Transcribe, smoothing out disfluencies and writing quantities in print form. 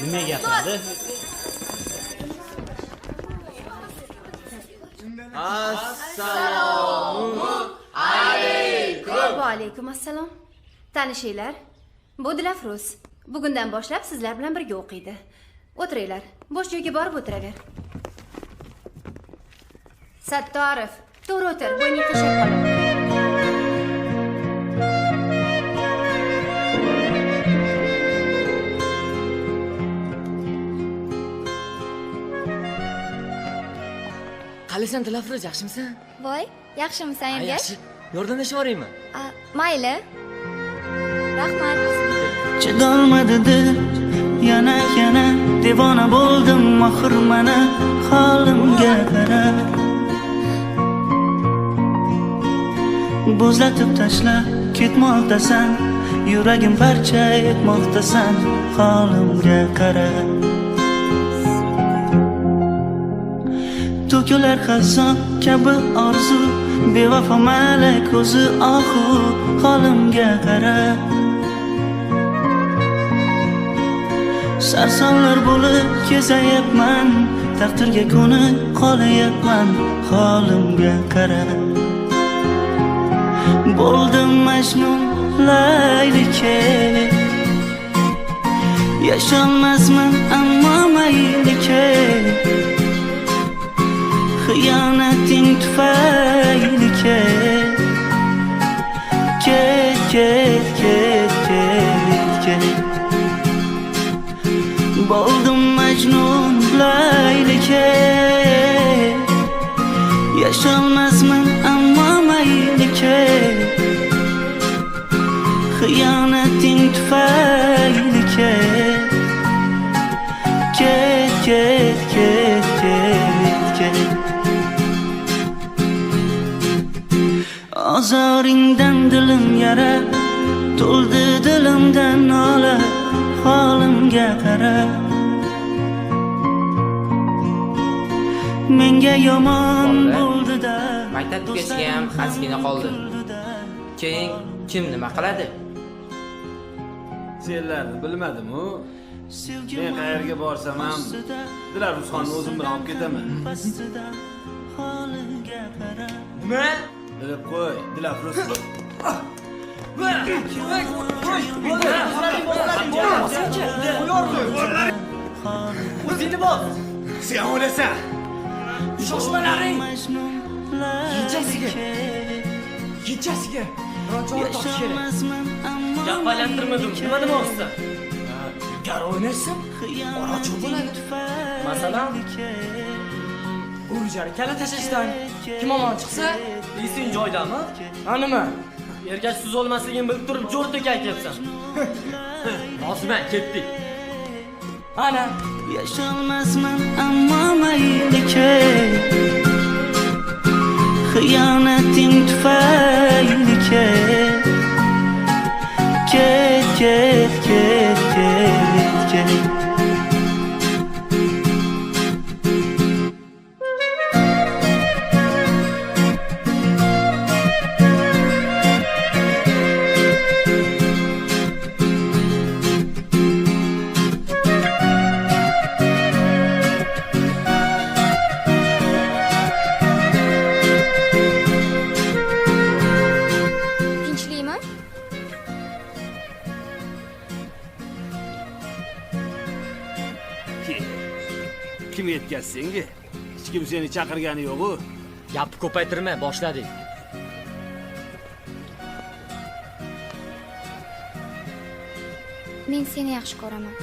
Nima gapiradi? Assalomu alaykum. Va alaykum assalom. Tanishinglar. Bu Dilafruz. Bugundan boshlab sizlar bilan birga o'qiydi. O'tiringlar. Bosh joyga borib o'tiraver. Sattorov, to'g'ri o'tir. Bo'yning qashab qoladi. Qalisan Dilafruz, yaxshimisan? Voy, yaxshimisan Ergash? Yaxshi. Yordamlashib yuboraymi? Mayli. Rahmat. Chidolmadi dil, yana devona bo'ldim oxir mana holimga qara. Bo'zlatib tashla, ketmoqdasan, yuragim parcha etmoqdasan, holimga qara. To'kilar xazon kabi orzu, bevafo malak ko'zi ohu, holimga qara. Sarsonlar bo'lib kezayapman, taqdirga ko'nib qolayapman, holimga qara. Bo'ldim Majnun Laylike, yasholmasman ammo maylike. Xiyonating tufayli ket. Bo'ldim Majnun Laylike, yasholmasman ammo maylike. Xiyonating tufayli ket. Ozoringdan dilim yara, to'ldi dilimdan nola, holimga qara. Menga yomon bo'ldi-da, maktabgacha ham xasgina qoldi. Keyin kim nima qiladi? Senlarni bilmadim-ku. Men qayerga borsam ham Dilafruzxonni o'zim bilan olib ketaman. Nima? Bilib qo'y, Dilafruz. O'zingni bos. Sen o'lasan. Shoshmalaring. Kechasiga. Biron topish kerak. Gaplantirmadim. Nima demoqchisan? Gar o'ynashsin. Orachi bo'ladi. Masalan, Urjar kala tashishdan kim omon chiqsa, esing joydami? nima? Ergash siz olmasligini bilib turib jo'rdak aytyapsan. Osman, ketdik. Ana, yasholmasman ammo maylike. Xiyonating tufayli ket. Tinchlikmi? Kim yetkazdi senga? Hech kim seni chaqirgani yo'q-ku. Gapni ko'paytirma, boshladik. Men seni yaxshi ko'raman.